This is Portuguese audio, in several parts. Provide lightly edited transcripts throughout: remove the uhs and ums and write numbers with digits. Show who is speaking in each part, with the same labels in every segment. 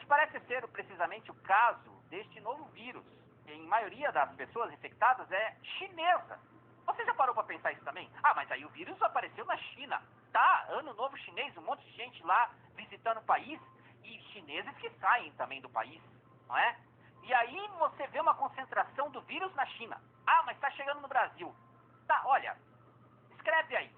Speaker 1: parece ser precisamente o caso deste novo vírus, que em maioria das pessoas infectadas é chinesa. Você já parou para pensar isso também? Ah, mas aí o vírus apareceu na China. Tá, ano novo chinês, um monte de gente lá visitando o país e chineses que saem também do país, não é? E aí você vê uma concentração do vírus na China. Ah, mas está chegando no Brasil. Tá, olha, escreve aí.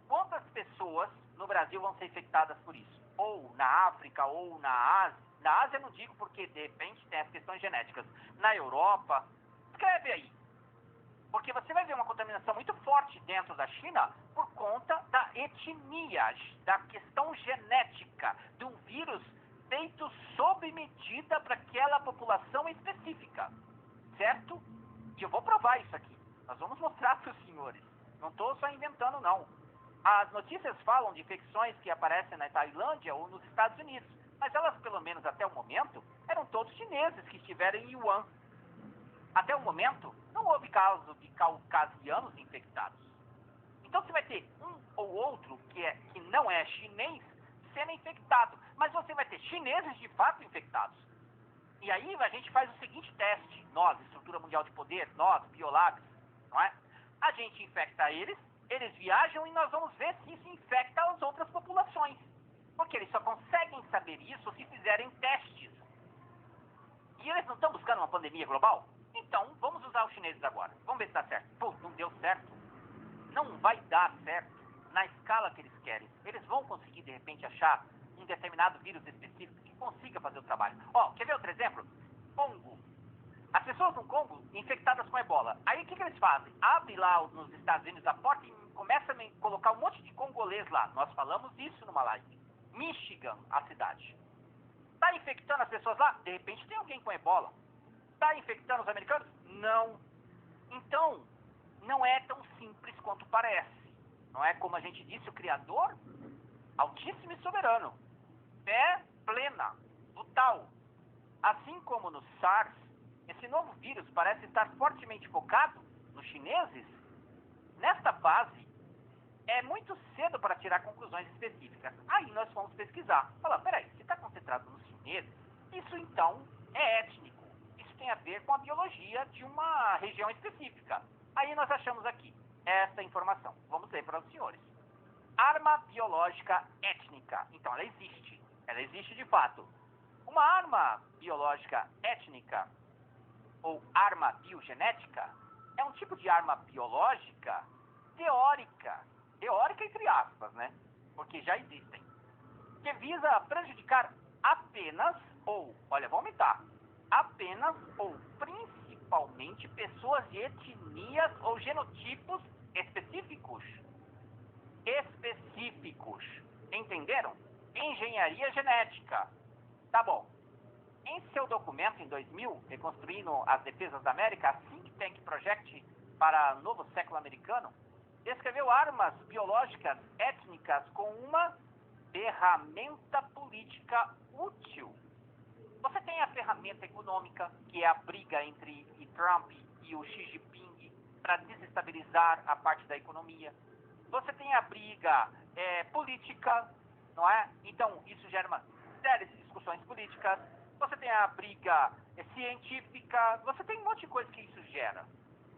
Speaker 1: Quantas pessoas no Brasil vão ser infectadas por isso? Ou na África, ou na Ásia. Na Ásia eu não digo porque de repente tem as questões genéticas. Na Europa, escreve aí. Porque você vai ver uma contaminação muito forte dentro da China por conta da etnia, da questão genética, de um vírus feito sob medida para aquela população específica, certo? E eu vou provar isso aqui. Nós vamos mostrar para os senhores. Não estou só inventando, não. As notícias falam de infecções que aparecem na Tailândia ou nos Estados Unidos, mas elas, pelo menos até o momento, eram todos chineses que estiveram em Wuhan. Até o momento, não houve caso de caucasianos infectados. Então você vai ter um ou outro que não é chinês sendo infectado, mas você vai ter chineses de fato infectados. E aí a gente faz o seguinte teste, nós, Estrutura Mundial de Poder, nós, Biolabs, não é? A gente infecta eles viajam e nós vamos ver se isso infecta as outras populações. Porque eles só conseguem saber isso se fizerem testes. E eles não estão buscando uma pandemia global? Então, vamos usar os chineses agora. Vamos ver se dá certo. Pô, não deu certo. Não vai dar certo na escala que eles querem. Eles vão conseguir, de repente, achar um determinado vírus específico que consiga fazer o trabalho. Ó, quer ver outro exemplo? Congo. As pessoas no Congo infectadas com ebola. Aí o que eles fazem? Abre lá nos Estados Unidos a porta e começa a colocar um monte de congolês lá. Nós falamos isso numa live. Michigan, a cidade. Está infectando as pessoas lá? De repente tem alguém com ebola. Está infectando os americanos? Não. Então, não é tão simples quanto parece. Não é como a gente disse, o Criador, altíssimo e soberano. Fé plena, total. Assim como no SARS, esse novo vírus parece estar fortemente focado nos chineses. Nesta fase, é muito cedo para tirar conclusões específicas. Aí nós vamos pesquisar. Falar, peraí, se está concentrado nos chineses, isso então é étnico. Isso tem a ver com a biologia de uma região específica. Aí nós achamos aqui essa informação. Vamos ler para os senhores. Arma biológica étnica. Então ela existe. Ela existe de fato. Uma arma biológica étnica ou arma biogenética é um tipo de arma biológica teórica entre aspas, né? Porque já existem, que visa prejudicar apenas ou, olha, vou aumentar, apenas ou principalmente pessoas de etnias ou genotipos específicos. Entenderam? Engenharia genética. Tá bom. Em seu documento, em 2000, Reconstruindo as Defesas da América, a Think Tank Project para o Novo Século Americano, descreveu armas biológicas étnicas com uma ferramenta política útil. Você tem a ferramenta econômica, que é a briga entre Trump e o Xi Jinping para desestabilizar a parte da economia. Você tem a briga política, não é? Então, isso gera uma série de discussões políticas. Você tem a briga científica, você tem um monte de coisa que isso gera.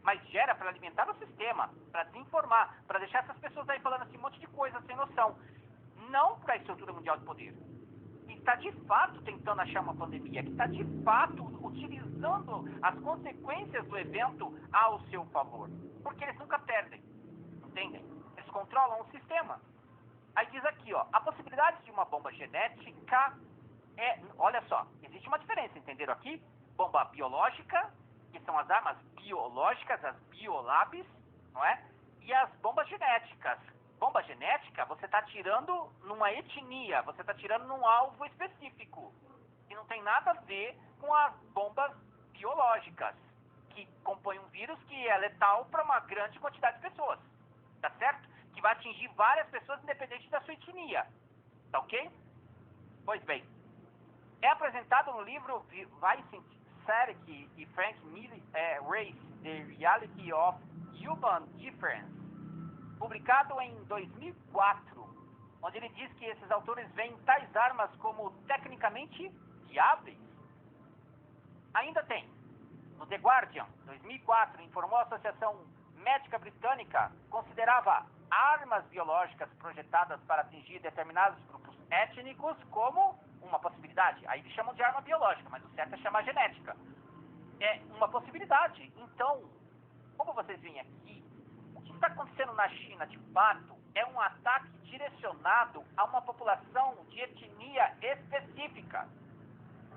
Speaker 1: Mas gera para alimentar o sistema, para desinformar, para deixar essas pessoas aí falando assim um monte de coisa sem noção. Não para a estrutura mundial de poder. Que está de fato tentando achar uma pandemia, que está de fato utilizando as consequências do evento ao seu favor. Porque eles nunca perdem, entendem? Eles controlam o sistema. Aí diz aqui, ó, a possibilidade de uma bomba genética olha só, existe uma diferença, entenderam aqui? Bomba biológica, que são as armas biológicas, as biolabs, não é? E as bombas genéticas. Bomba genética, você está atirando numa etnia, você está atirando num alvo específico. E não tem nada a ver com as bombas biológicas, que compõem um vírus que é letal para uma grande quantidade de pessoas. Tá certo? Que vai atingir várias pessoas independente da sua etnia. Tá ok? Pois bem. É apresentado no livro Vincent Saric e Frank Race, The Reality of Human Difference, publicado em 2004, onde ele diz que esses autores veem tais armas como tecnicamente fiáveis? Ainda tem. No The Guardian, 2004, informou a Associação Médica Britânica considerava armas biológicas projetadas para atingir determinados grupos étnicos como uma possibilidade. Aí eles chamam de arma biológica, mas o certo é chamar genética. É uma possibilidade. Então, como vocês veem aqui, o que está acontecendo na China, de fato, é um ataque direcionado a uma população de etnia específica.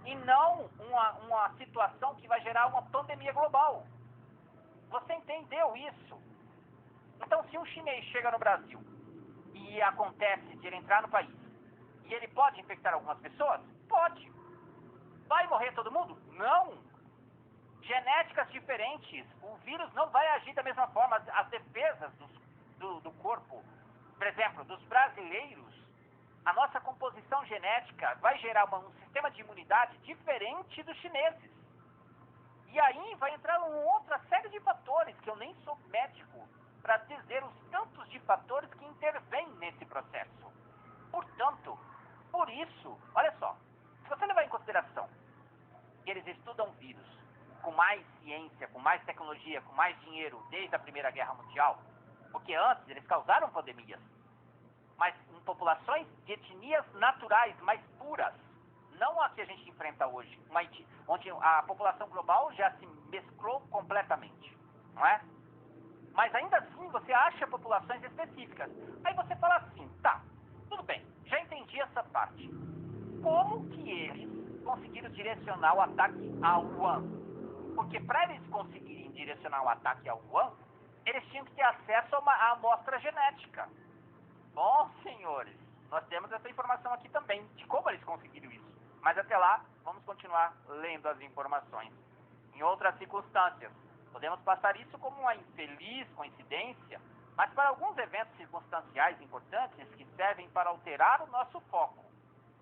Speaker 1: E não uma situação que vai gerar uma pandemia global. Você entendeu isso? Então, se um chinês chega no Brasil e acontece de ele entrar no país e ele pode infectar algumas pessoas? Pode. Vai morrer todo mundo? Não. Genéticas diferentes. O vírus não vai agir da mesma forma. As defesas do corpo, por exemplo, dos brasileiros, a nossa composição genética vai gerar um sistema de imunidade diferente dos chineses. E aí vai entrar uma outra série de fatores, que eu nem sou médico, para dizer os tantos de fatores que intervêm nesse processo. Portanto, por isso, olha só, se você levar em consideração que eles estudam vírus com mais ciência, com mais tecnologia, com mais dinheiro desde a Primeira Guerra Mundial, porque antes eles causaram pandemias, mas em populações de etnias naturais, mais puras, não a que a gente enfrenta hoje, onde a população global já se mesclou completamente, não é? Mas ainda assim você acha populações específicas. Aí você fala assim, tá, tudo bem, já entendi essa parte. Como que eles conseguiram direcionar o ataque a Wuhan? Porque para eles conseguirem direcionar o ataque a Wuhan, eles tinham que ter acesso a uma amostra genética. Bom, senhores, nós temos essa informação aqui também, de como eles conseguiram isso. Mas até lá, vamos continuar lendo as informações. Em outras circunstâncias, podemos passar isso como uma infeliz coincidência, mas para alguns eventos circunstanciais importantes que servem para alterar o nosso foco.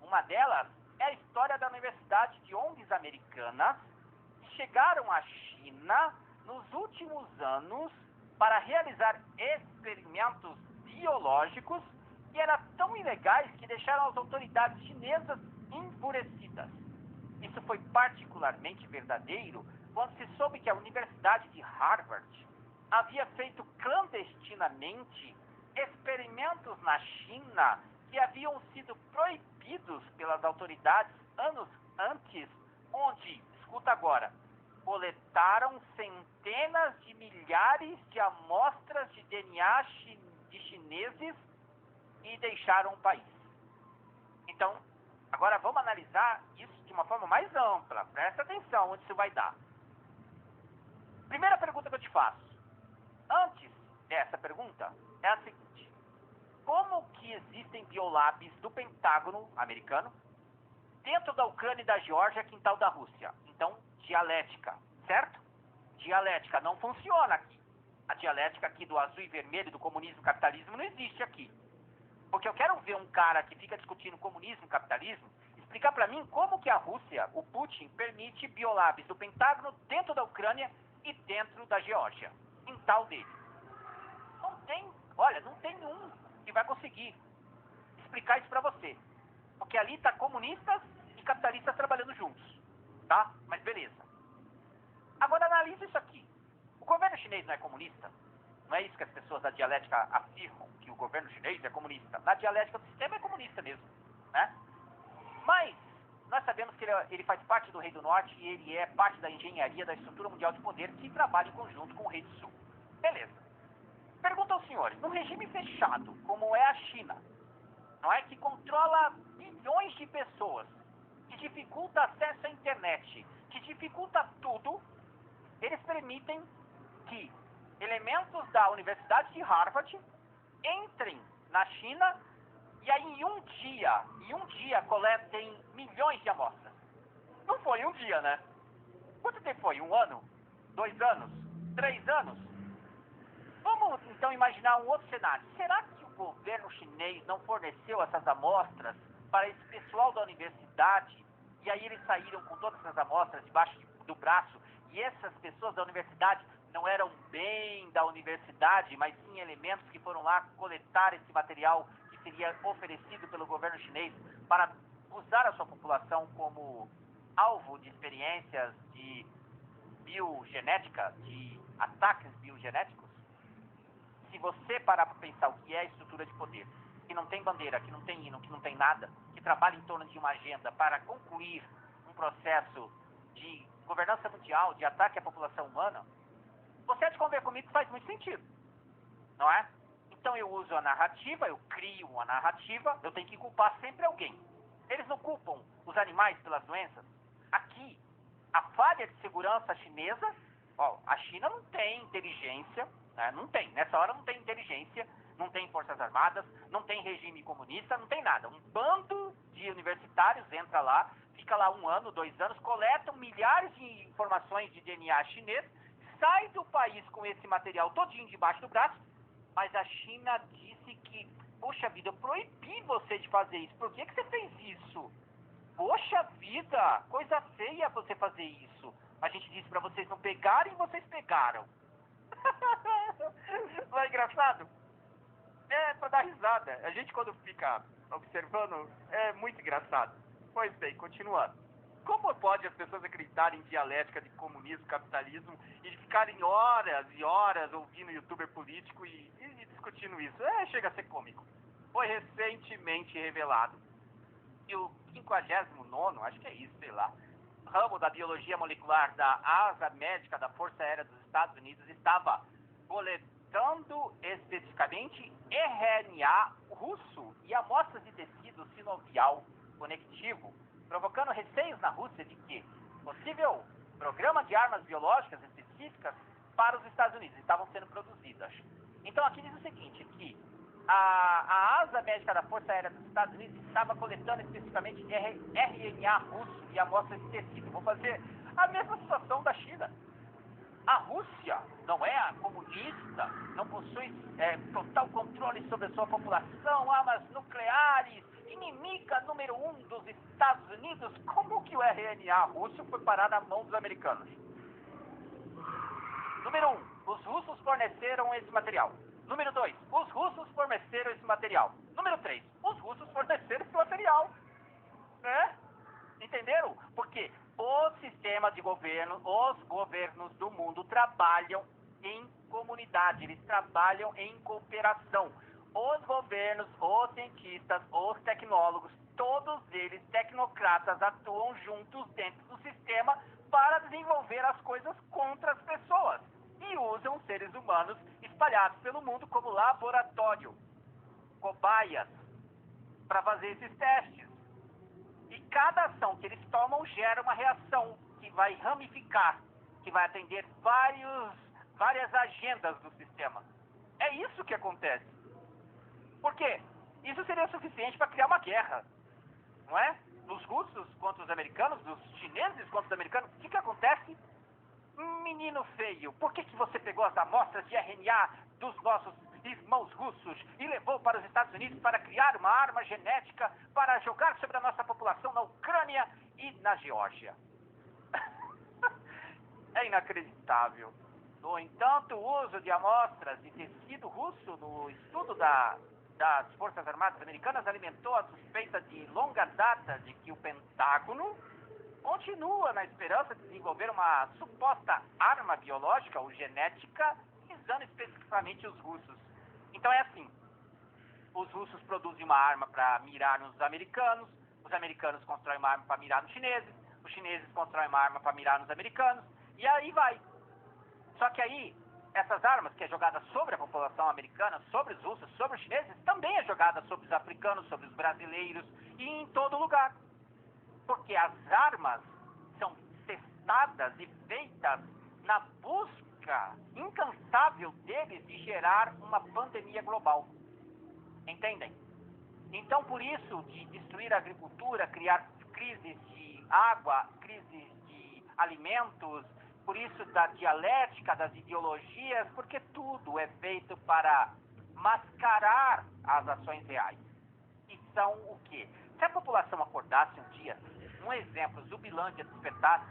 Speaker 1: Uma delas é a história da Universidade de ONGs americanas que chegaram à China nos últimos anos para realizar experimentos biológicos que eram tão ilegais que deixaram as autoridades chinesas enfurecidas. Isso foi particularmente verdadeiro quando se soube que a Universidade de Harvard havia feito clandestinamente experimentos na China que haviam sido proibidos pelas autoridades anos antes, onde, escuta agora, coletaram centenas de milhares de amostras de DNA de chineses e deixaram o país. Então, agora vamos analisar isso de uma forma mais ampla. Presta atenção onde isso vai dar. Primeira pergunta que eu te faço. Antes dessa pergunta, é a seguinte. Como que existem biolabs do Pentágono americano dentro da Ucrânia e da Geórgia, quintal da Rússia? Então, dialética, certo? Dialética não funciona aqui. A dialética aqui do azul e vermelho, do comunismo e capitalismo, não existe aqui. Porque eu quero ver um cara que fica discutindo comunismo e capitalismo explicar para mim como que a Rússia, o Putin, permite biolabs do Pentágono dentro da Ucrânia e dentro da Geórgia, quintal dele. Não tem, olha, não tem um que vai conseguir explicar isso para você. Porque ali está comunistas e capitalistas trabalhando juntos, tá? Mas beleza. Agora analisa isso aqui. O governo chinês não é comunista? Não é isso que as pessoas da dialética afirmam, que o governo chinês é comunista. Na dialética do sistema é comunista mesmo, né? Mas nós sabemos que ele faz parte do Rei do Norte e ele é parte da engenharia da estrutura mundial de poder que trabalha em conjunto com o Rei do Sul. Beleza. Pergunta aos senhores, num regime fechado, como é a China, não é, que controla bilhões de pessoas, que dificulta acesso à internet, que dificulta tudo, eles permitem que elementos da Universidade de Harvard entrem na China e aí em um dia coletem milhões de amostras. Não foi um dia, né? Quanto tempo foi? 1 ano? 2 anos? 3 anos? Vamos então imaginar um outro cenário. Será que o governo chinês não forneceu essas amostras para esse pessoal da universidade e aí eles saíram com todas essas amostras debaixo do braço e essas pessoas da universidade não eram bem da universidade, mas sim elementos que foram lá coletar esse material que seria oferecido pelo governo chinês para usar a sua população como alvo de experiências de biogenética, de ataques biogenéticos? Se você parar para pensar o que é a estrutura de poder, que não tem bandeira, que não tem hino, que não tem nada, que trabalha em torno de uma agenda para concluir um processo de governança mundial, de ataque à população humana, você há de conver comigo que faz muito sentido, não é? Então eu uso a narrativa, eu crio uma narrativa, eu tenho que culpar sempre alguém. Eles não culpam os animais pelas doenças. Aqui, a falha de segurança chinesa, a China não tem inteligência, né? Não tem, nessa hora não tem inteligência, não tem forças armadas, não tem regime comunista, não tem nada. Um bando de universitários entra lá, fica lá 1 ano, 2 anos, coletam milhares de informações de DNA chinês, sai do país com esse material todinho debaixo do braço, mas a China disse que, poxa vida, eu proibi você de fazer isso. Por que você fez isso? Poxa vida, coisa feia você fazer isso. A gente disse para vocês não pegarem, vocês pegaram. Não é engraçado? É pra dar risada. A gente quando fica observando, é muito engraçado. Pois bem, continuando. Como pode as pessoas acreditarem em dialética de comunismo, capitalismo e ficarem horas e horas ouvindo youtuber político e discutindo isso? Chega a ser cômico. Foi recentemente revelado que o 59º, acho que é isso, sei lá, ramo da biologia molecular da Asa Médica da Força Aérea dos Estados Unidos estava coletando especificamente RNA russo e amostras de tecido sinovial conectivo, provocando receios na Rússia de que possível programa de armas biológicas específicas para os Estados Unidos estavam sendo produzidas. Então aqui diz o seguinte, que a Asa Médica da Força Aérea dos Estados Unidos estava coletando especificamente RNA russo e amostras de tecido. Vou fazer a mesma situação da China. A Rússia não é a comunista, não possui total controle sobre a sua população, armas nucleares, inimiga número 1 dos Estados Unidos. Como que o RNA russo foi parar na mão dos americanos? Número 1, os russos forneceram esse material. Número 2, os russos forneceram esse material. Número 3, os russos forneceram esse material. Né? Entenderam? Porque o sistema de governo, os governos do mundo trabalham em comunidade, eles trabalham em cooperação. Os governos, os cientistas, os tecnólogos, todos eles, tecnocratas, atuam juntos dentro do sistema para desenvolver as coisas contra as pessoas. E usam seres humanos espalhados pelo mundo como laboratório, cobaias, para fazer esses testes. E cada ação que eles tomam gera uma reação que vai ramificar, que vai atender várias agendas do sistema. É isso que acontece. Por quê? Isso seria suficiente para criar uma guerra, não é? Dos russos contra os americanos, dos chineses contra os americanos. O que acontece? Menino feio, por que você pegou as amostras de RNA dos nossos irmãos russos e levou para os Estados Unidos para criar uma arma genética para jogar sobre a nossa população na Ucrânia e na Geórgia? É inacreditável. No entanto, o uso de amostras de tecido russo no estudo das Forças Armadas Americanas alimentou a suspeita de longa data de que o Pentágono continua na esperança de desenvolver uma suposta arma biológica ou genética visando especificamente os russos. Então é assim, os russos produzem uma arma para mirar nos americanos, os americanos constroem uma arma para mirar nos chineses, os chineses constroem uma arma para mirar nos americanos, e aí vai. Só que aí, essas armas que é jogada sobre a população americana, sobre os russos, sobre os chineses, também é jogada sobre os africanos, sobre os brasileiros e em todo lugar. Porque as armas são testadas e feitas na busca incansável deles de gerar uma pandemia global. Entendem? Então, por isso, de destruir a agricultura, criar crises de água, crises de alimentos, por isso da dialética, das ideologias, porque tudo é feito para mascarar as ações reais. E são o quê? Se a população acordasse um dia, um exemplo, Zumbilândia despertasse,